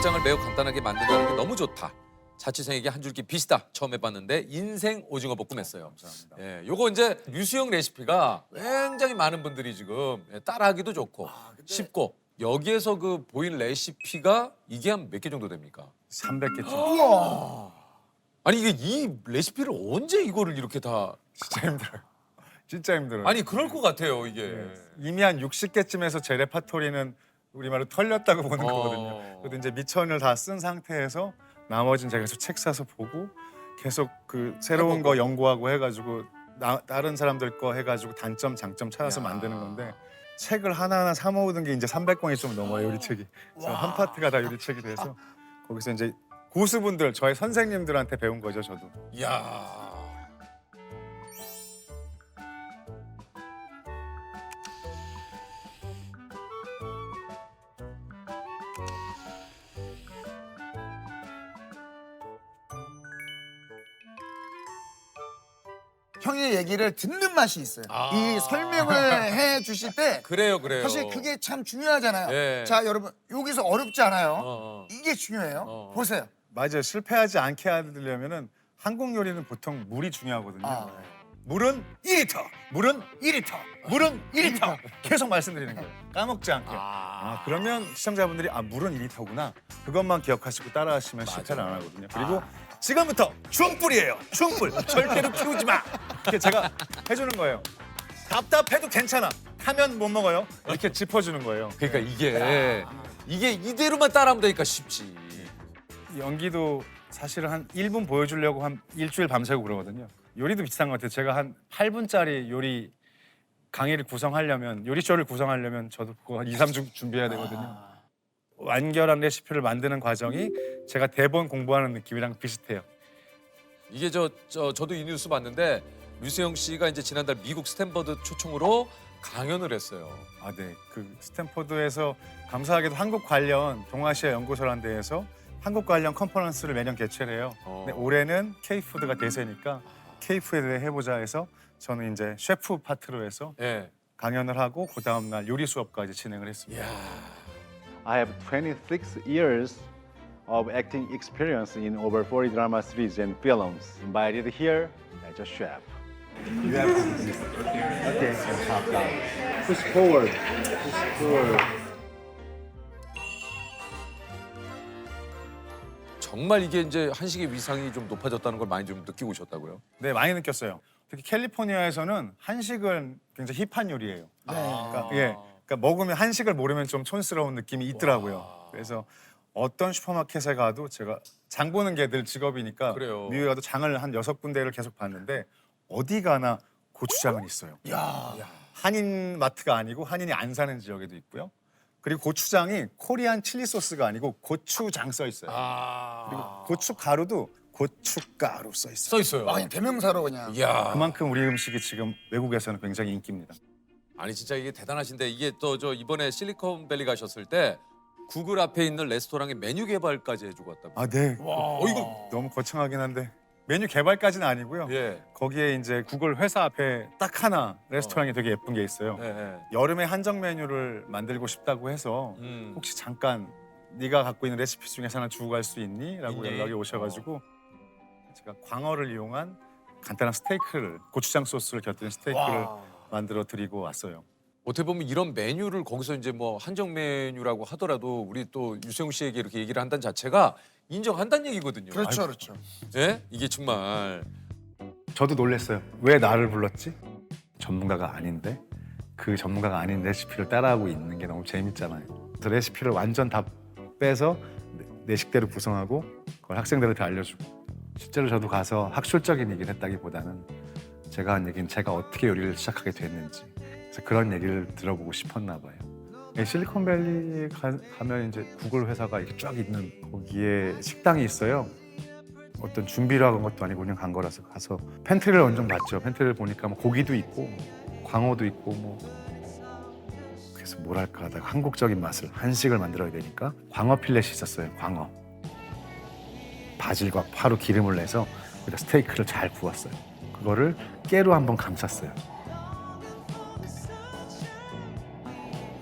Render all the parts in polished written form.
초장을 매우 간단하게 만든다는 게 너무 좋다. 자취생에게 한 줄기 빛이다. 처음 해봤는데 인생 오징어 볶음 했어요. 감사합니다. 예, 요거 이제 유수형 레시피가 굉장히 많은 분들이 지금 따라하기도 좋고 쉽고 여기에서 그 보인 레시피가 이게 한 몇 개 정도 됩니까? 300개쯤. 아니 이게 이 레시피를 언제 이거를 이렇게 다 진짜 힘들어요. 진짜 힘들어요. 아니 그럴 것 같아요 이게. 이미 한 60개쯤에서 제 레파토리는 우리말로 털렸다고 보는 거거든요. 그래도 이제 미천을 다 쓴 상태에서 나머지는 제가 계속 책 사서 보고 계속 그 새로운 거 연구하고 해가지고 다른 사람들 거 해가지고 단점 장점 찾아서 만드는 건데 책을 하나하나 사 모으는 게 이제 300권이 좀 넘어요 요리책이. 그래서 한 파트가 다 요리책이 돼서 거기서 이제 고수분들 저희 선생님들한테 배운 거죠 저도. 이야. 형의 얘기를 듣는 맛이 있어요. 아. 이 설명을 해 주실 때 그래요 그래요. 사실 그게 참 중요하잖아요. 예. 자, 여러분 여기서 어렵지 않아요. 어. 이게 중요해요. 보세요. 맞아요. 실패하지 않게 하려면은 한국 요리는 보통 물이 중요하거든요. 아. 물은 2리터, 물은 2리터, 물은 2리터 계속 말씀드리는 거예요. 까먹지 않게. 그러면 시청자분들이 물은 2리터구나. 그것만 기억하시고 따라하시면 실패를 안 하거든요. 그리고 지금부터 중불이에요. 중불. 절대로 키우지 마. 이렇게 제가 해주는 거예요. 답답해도 괜찮아. 타면 못 먹어요. 이렇게 짚어주는 거예요. 그러니까 이게 이대로만 따라하면 되니까 쉽지. 연기도 사실은 한 1분 보여주려고 한 일주일 밤새고 그러거든요. 요리도 비슷한 것 같아요. 제가 한 8분짜리 요리 강의를 구성하려면 요리쇼를 구성하려면 저도 그거 한 2, 3주 준비해야 되거든요. 완결한 레시피를 만드는 과정이 제가 대본 공부하는 느낌이랑 비슷해요. 이게 저도 이 뉴스 봤는데 류세영 씨가 이제 지난달 미국 스탠퍼드 초청으로 강연을 했어요. 네. 그 스탠포드에서 감사하게도 한국 관련 동아시아 연구소라는 데에서 한국 관련 컨퍼런스를 매년 개최를 해요. 근데 올해는 K푸드가 대세니까 K푸드에 해보자 해서 저는 이제 셰프 파트로 해서 예. 강연을 하고 그 다음 날 요리 수업까지 진행을 했습니다. I have 26 years of acting experience in over 40 drama series and films. Invited here as a chef. You have to sit. Okay, and top down. Push forward. Push forward. 정말 이게 이제 한식의 위상이 좀 높아졌다는 걸 많이 좀 느끼고 오셨다고요? 네, 많이 느꼈어요. 특히 캘리포니아에서는 한식은 굉장히 힙한 요리예요. 그러니까 먹으면 한식을 모르면 좀 촌스러운 느낌이 있더라고요. 그래서 어떤 슈퍼마켓에 가도 제가 장 보는 게 늘 직업이니까 그래요. 미국에 가도 장을 한 6군데를 계속 봤는데 어디 가나 고추장은 있어요. 한인 마트가 아니고 한인이 안 사는 지역에도 있고요. 그리고 고추장이 코리안 칠리 소스가 아니고 고추장 써 있어요. 그리고 고춧가루도 고춧가루 써 있어요. 써 있어요. 그냥 대명사로 그냥. 이야. 그만큼 우리 음식이 지금 외국에서는 굉장히 인기입니다. 아니 진짜 이게 대단하신데 이게 또 이번에 실리콘밸리 가셨을 때 구글 앞에 있는 레스토랑의 메뉴 개발까지 해주고 왔다고. 네. 이거 너무 거창하긴 한데 메뉴 개발까지는 아니고요. 예. 거기에 이제 구글 회사 앞에 딱 하나 레스토랑이 되게 예쁜 게 있어요. 예, 예. 여름에 한정 메뉴를 만들고 싶다고 해서 혹시 잠깐 네가 갖고 있는 레시피 중에서 하나 주고 갈 수 있니? 라고 있니? 연락이 오셔가지고 제가 광어를 이용한 간단한 스테이크를 고추장 소스를 곁들인 스테이크를 만들어 드리고 왔어요. 어떻게 보면 이런 메뉴를 거기서 이제 뭐 한정 메뉴라고 하더라도 우리 또 유세웅 씨에게 이렇게 얘기를 한다는 자체가 인정한다는 얘기거든요. 그렇죠, 그렇죠. 예? 이게 정말 저도 놀랐어요. 왜 나를 불렀지? 전문가가 아닌데 그 전문가가 아닌 레시피를 따라하고 있는 게 너무 재밌잖아요. 그래서 레시피를 완전 다 빼서 내 식대로 구성하고 그걸 학생들한테 알려주고 실제로 저도 가서 학술적인 얘기를 했다기보다는 제가 한 얘기는 제가 어떻게 요리를 시작하게 됐는지 그래서 그런 얘기를 들어보고 싶었나 봐요. 실리콘밸리 가면 이제 구글 회사가 이렇게 쫙 있는 거기에 식당이 있어요. 어떤 준비를 한 것도 아니고 그냥 간 거라서 가서 팬트리를 완전 봤죠. 팬트리를 보니까 뭐 고기도 있고 광어도 있고 뭐 그래서 뭐랄까 하다가 한국적인 맛을 한식을 만들어야 되니까 광어 필렛이 있었어요. 광어 바질과 파로 기름을 내서 거기다 스테이크를 잘 구웠어요. 그거를 깨로 한번 감쌌어요.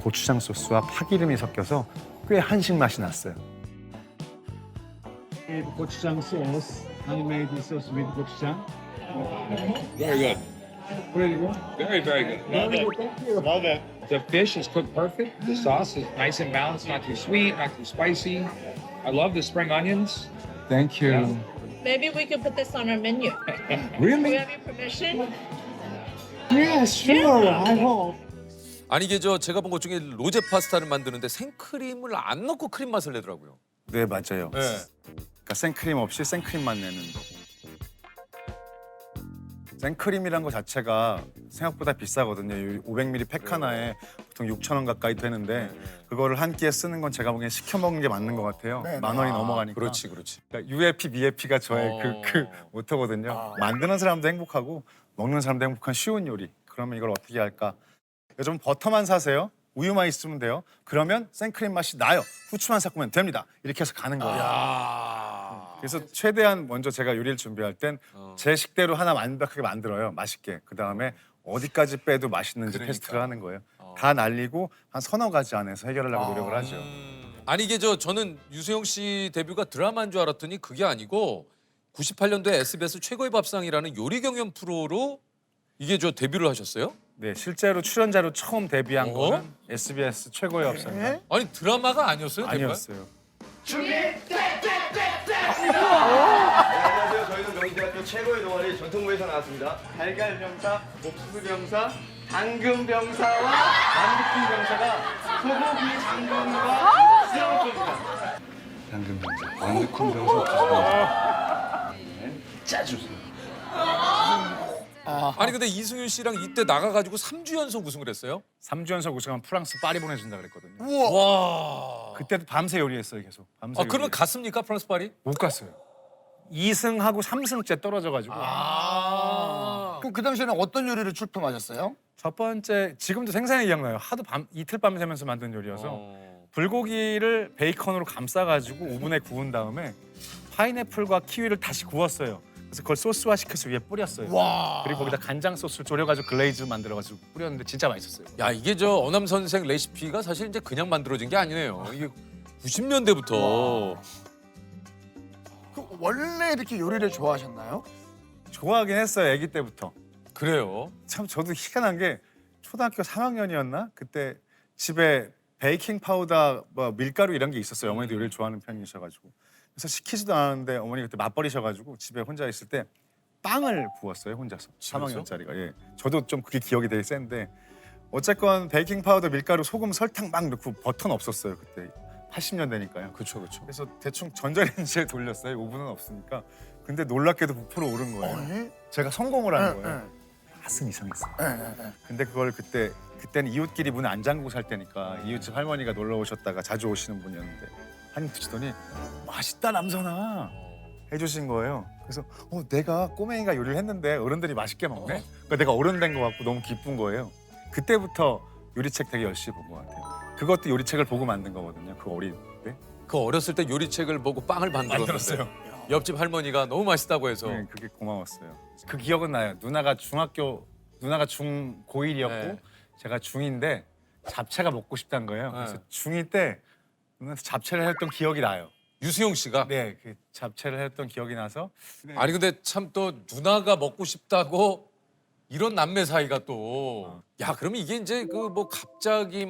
고추장 소스와 파기름이 섞여서 꽤 한식 맛이 났어요. made gochujang sauce. Handmade sauce with gochujang. Very good. Very good. Very, very good. Love it. Thank you. Love it. The fish is cooked perfect. The sauce is nice and balanced, not too sweet, not too spicy. I love the spring onions. Thank you. Maybe we could put this on our menu. Do we Really? have your permission? Yes, sure. I hope. 아니 이게 제가 본 것 중에 로제 파스타를 만드는데 생크림을 안 넣고 크림 맛을 내더라고요. 네, 맞아요. 네. 그러니까 생크림 없이 생크림만 내는. 생크림이란 거 자체가 생각보다 비싸거든요. 500ml 팩 하나에 보통 6,000원 가까이 되는데 그거를 한 끼에 쓰는 건 제가 보기엔 시켜 먹는 게 맞는 것 같아요. 네, 만 원이 넘어가니까. 그렇지, 그렇지. 그러니까 UFP, BFP가 저의 어. 그 모토거든요. 만드는 사람도 행복하고 먹는 사람도 행복한 쉬운 요리. 그러면 이걸 어떻게 할까? 요즘 버터만 사세요. 우유만 있으면 돼요. 그러면 생크림 맛이 나요. 후추만 섞으면 됩니다. 이렇게 해서 가는 거예요. 야. 그래서 최대한 먼저 제가 요리를 준비할 땐 제 식대로 하나 완벽하게 만들어요. 맛있게. 그다음에 어디까지 빼도 맛있는지 그러니까. 테스트를 하는 거예요. 다 날리고 한 서너 가지 안에서 해결하려고 노력을 하죠. 아니 이게 저는 유수영 씨 데뷔가 드라마인 줄 알았더니 그게 아니고 98년도에 SBS 최고의 밥상이라는 요리 경연 프로로 이게 데뷔를 하셨어요? 네, 실제로 출연자로 처음 데뷔한 어? 거는 SBS 최고의 업상 아니 드라마가 아니었어요? 데뷔가? 아니었어요. 안녕하세요. 저희는 명지대학교 최고의 동아리 전통부에서 나왔습니다. 달걀병사, 옥수수병사, 당근병사와 완두콩병사가 소고기 장군과 수영조입니다. 당근 병사, 완두콩 병사, 옥수수 병사. 짜주세요. 아니 근데 이승윤 씨랑 이때 나가가지고 3주 연속 우승을 했어요? 3주 연속 우승하면 프랑스 파리 보내준다 그랬거든요. 우와. 와. 그때도 밤새 요리했어요, 계속. 밤새 아 그러면 요리했어요. 갔습니까 프랑스 파리? 못 갔어요. 2승하고 3승째 떨어져가지고. 그럼 그 당시에는 어떤 요리를 출품하셨어요? 첫 번째 지금도 생생하게 기억나요. 하도 이틀 밤 새면서 만든 요리여서 불고기를 베이컨으로 감싸가지고 오븐에 구운 다음에 파인애플과 키위를 다시 구웠어요. 그래서 그걸 소스화 시켜서 위에 뿌렸어요. 와. 그리고 거기다 간장 소스를 졸여가지고 글레이즈 만들어가지고 뿌렸는데 진짜 맛있었어요. 야 이게 어남 선생 레시피가 사실 이제 그냥 만들어진 게 아니네요. 이게 90년대부터. 그 원래 이렇게 요리를 좋아하셨나요? 좋아하긴 했어요, 아기 때부터. 그래요. 참 저도 희한한 게 초등학교 3학년이었나? 그때 집에 베이킹 파우더, 밀가루 이런 게 있었어요. 어머니도 요리를 좋아하는 편이셔가지고. 그래서 시키지도 않았는데 어머니 그때 맞벌이셔가지고 집에 혼자 있을 때 빵을 구웠어요, 혼자서. 집에서? 3학년짜리가. 예. 저도 좀 그게 기억이 되게 센데 어쨌건 베이킹 파우더, 밀가루, 소금, 설탕 막 넣고 버터는 없었어요, 그때. 80년대니까요. 그렇죠, 그렇죠. 그래서 대충 전자레인지에 돌렸어요. 오븐은 없으니까. 근데 놀랍게도 부풀어 오른 거예요. 네. 제가 성공을 한 네, 거예요. 맛은 이상했어요. 네. 근데 그걸 그때는 이웃끼리 문을 안 잠그고 살 때니까 이웃집 할머니가 놀러 오셨다가 자주 오시는 분이었는데 한 입 드시더니 맛있다 남선아 해주신 거예요. 그래서 내가 꼬맹이가 요리를 했는데 어른들이 맛있게 먹네. 그러니까 내가 어른 된 것 같고 너무 기쁜 거예요. 그때부터 요리책 되게 열심히 본 것 같아요. 그것도 요리책을 보고 만든 거거든요. 그 어릴 때. 그 어렸을 때 요리책을 보고 빵을 만들었는데 만들었어요. 옆집 할머니가 너무 맛있다고 해서 네, 그게 고마웠어요. 그 기억은 나요. 누나가 중 고1이었고 네. 제가 중2인데 잡채가 먹고 싶다는 거예요. 그래서 네. 중2 때 누나한테 잡채를 했던 기억이 나요. 유수용 씨가 네, 그 잡채를 했던 기억이 나서 아니 근데 참 또 누나가 먹고 싶다고 이런 남매 사이가 또 야 그러면 이게 이제 갑자기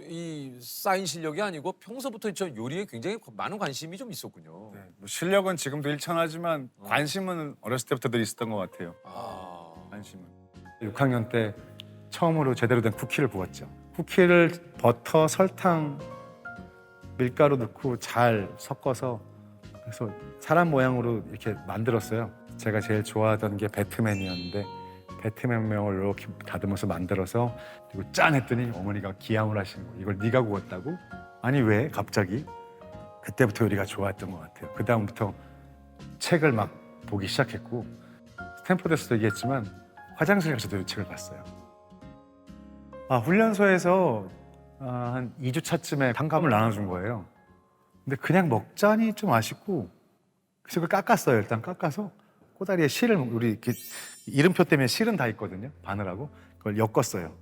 이 쌓인 실력이 아니고 평소부터 저 요리에 굉장히 많은 관심이 좀 있었군요. 네, 뭐 실력은 지금도 일천하지만 관심은 어렸을 때부터 늘 있었던 것 같아요. 관심은. 6학년 때 처음으로 제대로 된 쿠키를 구웠죠. 쿠키를 버터, 설탕, 밀가루 넣고 잘 섞어서 그래서 사람 모양으로 이렇게 만들었어요. 제가 제일 좋아하던 게 배트맨이었는데 배트맨 모양을 이렇게 다듬어서 만들어서 그리고 짠 했더니 어머니가 기함을 하신 거예요. 이걸 네가 구웠다고? 아니 왜 갑자기? 그때부터 요리가 좋았던 것 같아요. 그 다음부터 책을 막 보기 시작했고 스탠포드에서도 얘기했지만 화장실 가서도 책을 봤어요. 훈련소에서 한 2주 차쯤에 단감을 나눠준 거예요. 근데 그냥 먹자니 좀 아쉽고 그래서 그걸 깎았어요. 일단 깎아서 꼬다리에 실을 우리 이렇게 이름표 때문에 실은 다 있거든요. 바늘하고 그걸 엮었어요.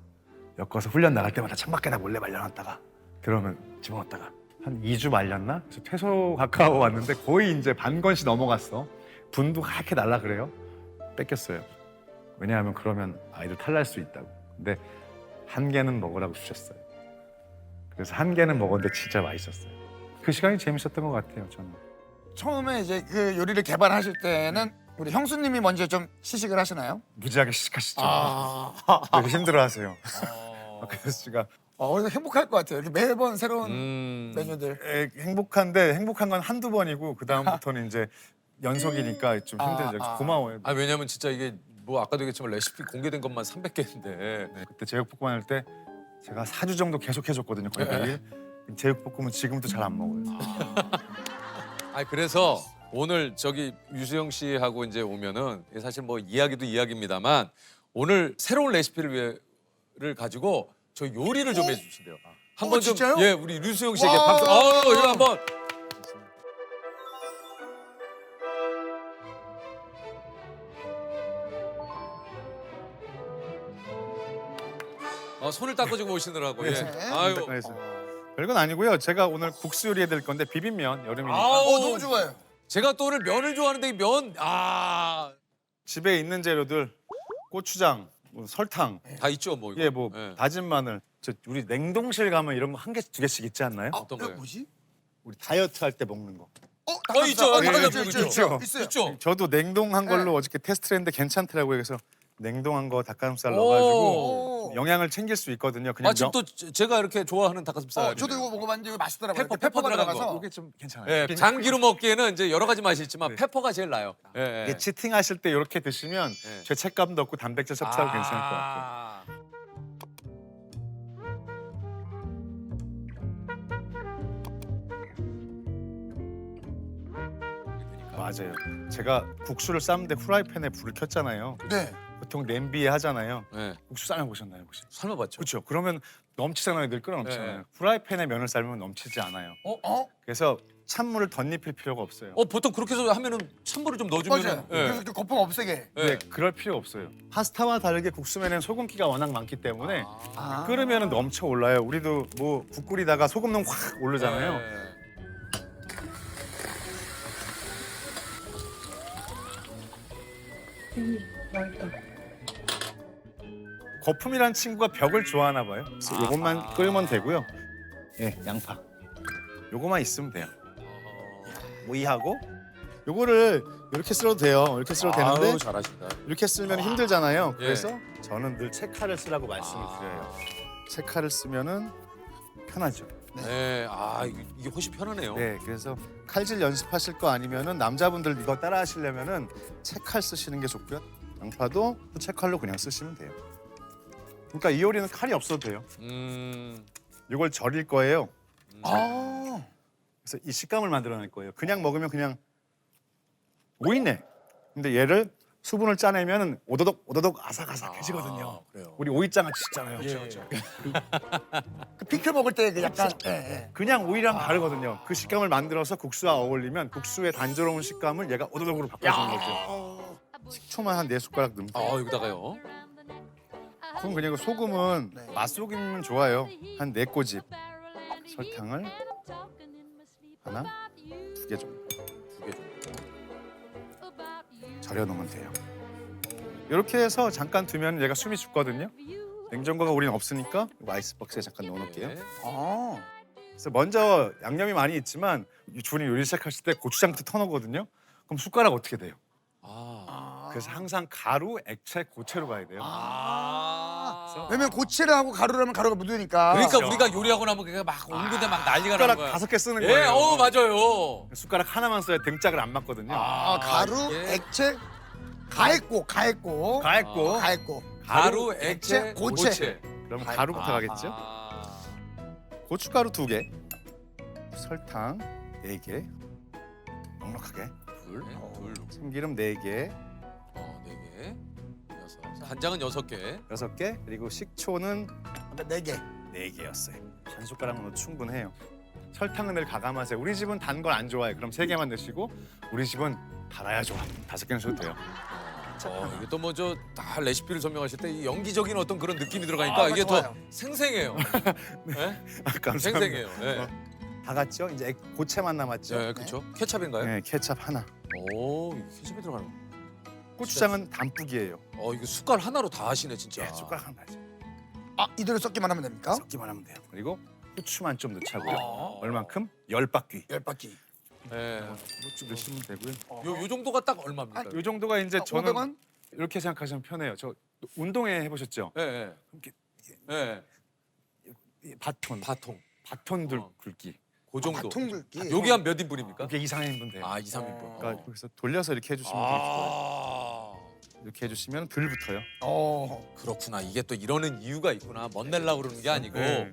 엮어서 훈련 나갈 때마다 창밖에다 몰래 말려놨다가 들어오면 집어넣었다가 한 2주 말렸나? 그래서 퇴소 가까워 왔는데 거의 이제 반 건씩 넘어갔어. 분도 하얗게 날라 그래요. 뺏겼어요. 왜냐하면 그러면 아이들 탈날 수 있다고. 근데 한 개는 먹으라고 주셨어요. 그래서 한 개는 먹었는데 진짜 맛있었어요. 그 시간이 재밌었던 것 같아요, 저는. 처음에 이제 그 요리를 개발하실 때는 우리 형수님이 먼저 좀 시식을 하시나요? 무지하게 시식하시죠. 아, 되게 힘들어하세요. 박혜수 씨가 그래서 행복할 것 같아요. 이렇게 매번 새로운 메뉴들. 행복한데 행복한 건 한두 번이고 그 다음부터는 이제 연속이니까 좀 힘들죠. 고마워요. 아 왜냐면 진짜 이게 뭐 아까도 얘기했지만 레시피 공개된 것만 300개인데. 네, 그때 제육볶음 할 때 제가 4주 정도 계속 해줬거든요. 거의 매일. 제육볶음은 지금도 잘 안 먹어요. 아 그래서 오늘 저기 유수영 씨하고 이제 오면은 사실 뭐 이야기도 이야기입니다만 오늘 새로운 레시피를 가지고 저 요리를 좀 해주신대요. 한번 좀 진짜요? 예 우리 유수영 씨에게 와. 박수. 이거 한번. 손을 닦아주고 오시느라고. 예. 아유. 그래서 별건 아니고요. 제가 오늘 국수 요리해 드릴 건데 비빔면 여름이니까 아우. 너무 좋아요. 제가 또 오늘 면을 좋아하는데 이 면, 집에 있는 재료들 고추장, 뭐 설탕, 다 있죠, 뭐. 이거. 예, 뭐 예. 다진 마늘. 저 우리 냉동실 가면 이런 거 한 개씩 두 개씩 있지 않나요? 어떤 이거 거예요? 뭐지? 우리 다이어트 할 때 먹는 거. 있죠. 닭가슴살 있죠. 있어요. 있죠. 저도 냉동한 걸로 네. 어저께 테스트를 했는데 괜찮더라고요. 그래서 냉동한 거 닭가슴살 오. 넣어가지고 영양을 챙길 수 있거든요. 그냥 마침 또 제가 이렇게 좋아하는 닭가슴살. 저도 이거 먹어봤는데 이거 맛있더라고요. 페퍼, 이렇게 페퍼가 들어간 거. 들어가서. 이게 좀 괜찮아요. 예, 장기로 먹기에는 이제 여러 가지 맛이 있지만 네. 페퍼가 제일 나요. 예, 예. 이게 치팅하실 때 이렇게 드시면 네. 죄책감도 없고 단백질 섭취하고 괜찮을 것 같아요. 맞아요. 제가 국수를 삶는데 후라이팬에 불을 켰잖아요. 네. 보통 냄비에 하잖아요. 예. 국수 삶아 보셨나요, 혹시? 삶아봤죠. 그렇죠. 그러면 넘치잖아요. 늘 끓어 넘치잖아요. 네. 후라이팬에 면을 삶으면 넘치지 않아요. 그래서 찬물을 덧입힐 필요가 없어요. 보통 그렇게 해서 하면은 찬물을 좀 넣어주면. 맞아요. 그래서 이렇게 거품 없애게. 네, 그럴 필요 없어요. 파스타와 다르게 국수면에는 소금기가 워낙 많기 때문에 끓으면 넘쳐 올라요. 우리도 뭐 국 끓이다가 소금 넣으면 확 오르잖아요. 거품이란 친구가 벽을 좋아하나 봐요. 그래서 이것만 끓이면 되고요. 예, 양파. 요거만 있으면 돼요. 오이하고 요거를 이렇게 쓸어도 돼요. 이렇게 쓸어도 되는데 잘하신다. 이렇게 쓰면 힘들잖아요. 예. 그래서 저는 늘 채칼을 쓰라고 말씀을 드려요. 채칼을 쓰면은 편하죠. 네, 이게 훨씬 편하네요. 네, 그래서 칼질 연습하실 거 아니면은 남자분들 이거 따라 하시려면은 채칼 쓰시는 게 좋고요. 양파도 채칼로 그냥 쓰시면 돼요. 그러니까 이 요리는 칼이 없어도 돼요. 이걸 절일 거예요. 그래서 이 식감을 만들어낼 거예요. 그냥 먹으면 그냥 오이네. 근데 얘를 수분을 짜내면 오도독 오도독 아삭아삭해지거든요. 그래요. 우리 오이장아 치잖아요. 그 피클 먹을 때 그 약간 예. 그냥 오이랑 다르거든요. 그 식감을 만들어서 국수와 어울리면 국수의 단조로운 식감을 얘가 오도독으로 바꿔주는 거죠. 식초만 한 4숟가락 넣으면 돼요. 여기다가요. 그럼 그냥 소금은 맛소금이면 좋아요. 한 4꼬집. 설탕을 하나, 2개 정도. 2개 정도. 절여 놓으면 돼요. 이렇게 해서 잠깐 두면 얘가 숨이 죽거든요. 냉장고가 우린 없으니까 이거 아이스박스에 잠깐 넣어놓을게요. 네. 그래서 먼저 양념이 많이 있지만 주부님 요리 시작하실 때 고추장부터 터놓거든요. 그럼 숟가락 어떻게 돼요? 그래서 항상 가루, 액체, 고체로 가야 돼요. 왜냐면 고체를 하고 가루를 하면 가루가 묻으니까. 그러니까 우리가 요리하고 나면 그게 막 온 군데 막 난리가 나는 숟가락 거야. 5개 쓰는 예, 거예요. 맞아요. 숟가락 하나만 써야 등짝을 안 맞거든요. 가루, 예. 액체, 가했고. 가했고 가루, 액체, 고체. 그럼 가루부터 가겠죠? 고춧가루 2개, 설탕 4개, 넉넉하게, 둘. 참기름 4개, 4개. 6. 간장은 6개. 6개, 그리고 식초는 4개. 4개였어요. 한 숟가락으로 충분해요. 설탕은 늘 가감하세요. 우리 집은 단 걸 안 좋아해. 그럼 3개만 넣으시고 우리 집은 달아야 좋아. 5개 넣으셔도 돼요. 이게 또 뭐 다 레시피를 설명하실 때 이 연기적인 어떤 그런 느낌이 들어가니까 이게 좋아요. 더 생생해요. 네? 감사합니다. 생생해요. 네. 다 갔죠? 이제 고체만 남았죠? 네, 그렇죠. 케찹인가요? 네, 케찹 하나. 오, 이거 케찹이 들어가는 거. 고추장은 담뿍이에요. 이거 숟갈 하나로 다 하시네 진짜. 네, 숟가락 하나 죠 아 이대로 섞기만 하면 됩니까? 섞기만 하면 돼요. 그리고 후추만 좀 넣자고요. 아. 얼만큼? 10바퀴. 10바퀴. 네. 후추 넣으시면 되고요. 요 정도가 딱 얼마입니까? 요 정도가 이제 저는 500원? 이렇게 생각하시면 편해요. 저 운동회 해보셨죠? 예, 예. 이렇게 예. 이 바톤, 바통. 바톤들 어. 굵기. 그 정도. 통글기. 여기 한 몇 인분입니까? 이게 2, 3인분 돼요. 아, 2, 3인분. 그러니까 거기서 돌려서 이렇게 해주시면 되게 좋아요. 아. 이렇게 해주시면 덜 붙어요. 그렇구나. 이게 또 이러는 이유가 있구나. 멋내려고 그러는 게 아니고. 네.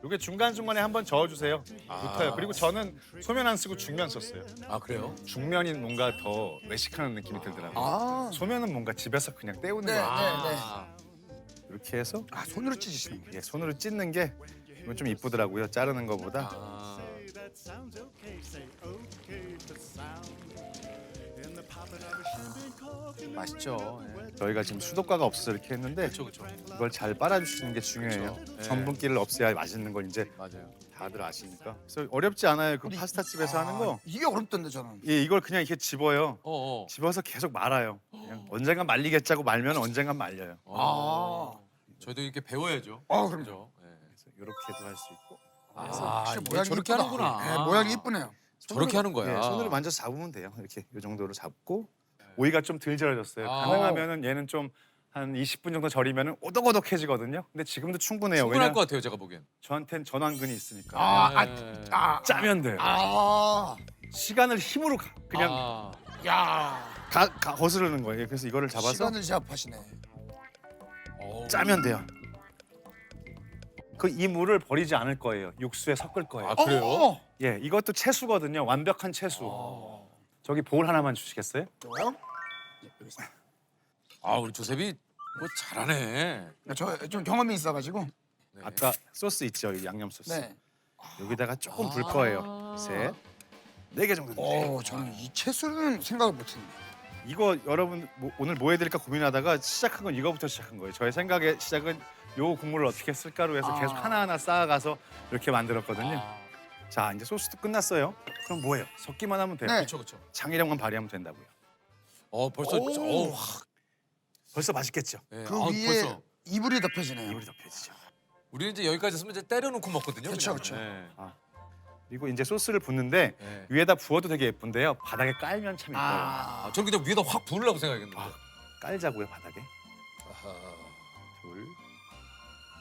이게 중간 중간에 한번 저어주세요. 아. 붙어요. 그리고 저는 소면 안 쓰고 중면 썼어요. 아, 그래요? 중면이 뭔가 더 외식하는 느낌이 들더라고요. 아, 소면은 뭔가 집에서 그냥 때우는 네, 거예요. 아. 이렇게 해서 아 손으로 찢으시는 거예요. 예, 손으로 찢는 게 이건 좀 이쁘더라고요. 자르는 것보다. 아. 맛있죠. 예. 저희가 지금 수도가가 없어서 이렇게 했는데 그렇죠, 그렇죠. 이걸 잘 빨아주시는 게 중요해요. 그렇죠. 네. 전분기를 없애야 맛있는 걸 이제 맞아요. 다들 아시니까. 그래서 어렵지 않아요. 그 파스타 집에서 하는 거. 이게 어렵던데 저는. 예, 이걸 그냥 이렇게 집어요. 어, 어. 집어서 계속 말아요. 그냥 언젠간 말리겠자고 말면 언젠간 말려요. 아. 저희도 이렇게 배워야죠. 그럼요. 그죠? 예. 그래서 이렇게도 할 수 있고. 아, 진짜 이게 모양이 저렇게 이쁘다. 하는구나. 네, 모양이 이쁘네요. 저렇게 하는 거야. 예, 손으로 만져서 잡으면 돼요. 이렇게 이 정도로 잡고 오이가 좀 덜 절여졌어요. 아. 가능하면은 얘는 좀 한 20분 정도 절이면은 오독오독해지거든요. 근데 지금도 충분해요. 충분할 왜냐 것 같아요, 제가 보기엔. 저한텐 전완근이 있으니까. 아, 짜면 돼요. 시간을 힘으로 그냥 아. 야, 거스르는 거예요. 그래서 이거를 잡아서 시간을 제압하시네. 어우. 짜면 돼요. 그 이 물을 버리지 않을 거예요. 육수에 섞을 거예요. 아, 그래요? 예, 이것도 채수거든요. 완벽한 채수. 저기 볼 하나만 주시겠어요? 뭐요? 아, 우리 조셉이 뭐 잘하네. 저 좀 경험이 있어가지고. 네. 아까 소스 있죠, 여기 양념 소스. 네. 여기다가 조금 불 거예요. 셋, 4개 정도. 저는 이 채소는 생각을 못했네. 이거 여러분 오늘 뭐 해드릴까 고민하다가 시작한 건 이거부터 시작한 거예요. 저의 생각의 시작은 요 국물을 어떻게 쓸까로 해서 계속 하나하나 쌓아가서 이렇게 만들었거든요. 아. 자, 이제 소스도 끝났어요. 그럼 뭐예요? 섞기만 하면 돼요. 네. 그렇죠, 그렇죠. 창의력만 발휘하면 된다고요. 벌써 오. 벌써 맛있겠죠? 네. 그 위에 벌써. 이불이 덮여지네요. 이불이 덮여지죠. 우리는 이제 여기까지 했으면 이제 때려놓고 먹거든요. 그쵸, 그냥. 그쵸. 네. 그리고 이제 소스를 붓는데 네. 위에다 부어도 되게 예쁜데요. 바닥에 깔면 참 예뻐요. 아, 저는 그냥 위에다 확 부으려고 생각했는데. 깔자고요, 바닥에. 아하. 둘.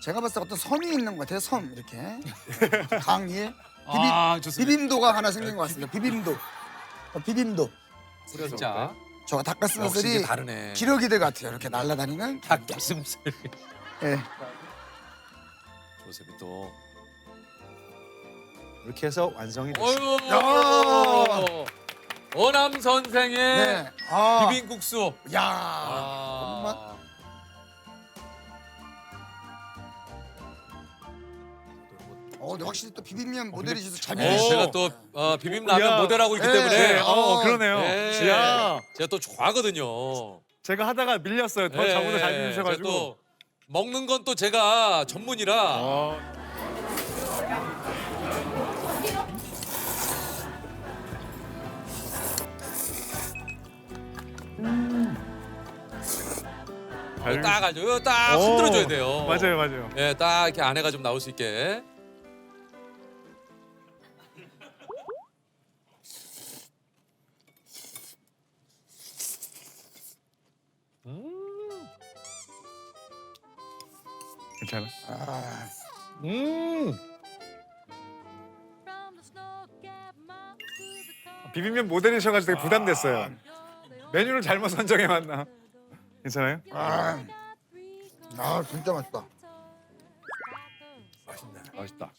제가 봤을 때 어떤 섬이 있는 것 같아요. 섬 이렇게 강 위에 좋습니다. 비빔도가 하나 생긴 것 같습니다. 비빔도. 비빔도. 진짜. 저 역시 닭가슴살이 이게 다르네. 기러기들 같아요. 이렇게 날아다니는. 닭가슴살. 예. 조셉이 또. 이렇게 해서 완성이 됐어요. 어유. 어남 선생의 네. 비빔국수. 야. 아. 근데 확실히 또 비빔면 모델이셔서 잘 네, 비비시죠. 제가 또 비빔라면 야. 모델하고 있기 네. 때문에 그러네요. 네. 야. 제가 또 좋아하거든요. 제가 하다가 밀렸어요. 더 네. 저보다 잘 제가 비비셔가지고. 또 먹는 건 또 제가 전문이라. 딱 알죠. 이거 딱 흔들어줘야 돼요. 맞아요, 맞아요. 예, 딱 이렇게 안에가 좀 나올 수 있게. 괜찮아? 비빔면 모델이셔가지고 되게 부담됐어요. 메뉴를 잘못 선정해 왔나? 괜찮아요? 진짜 맛있다. 맛있다.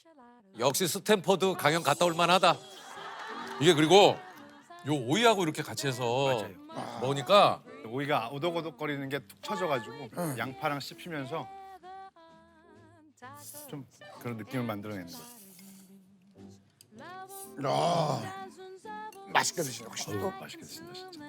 역시 스탠퍼드 강연 갔다 올 만하다. 이게 그리고 요 오이하고 이렇게 같이 해서 먹으니까 오이가 오독오독거리는 게 툭 쳐져가지고 양파랑 씹히면서 좀 그런 느낌을 만들어내는 거. 맛있게 드시네. 확실히 또. 맛있게 드신다 진짜.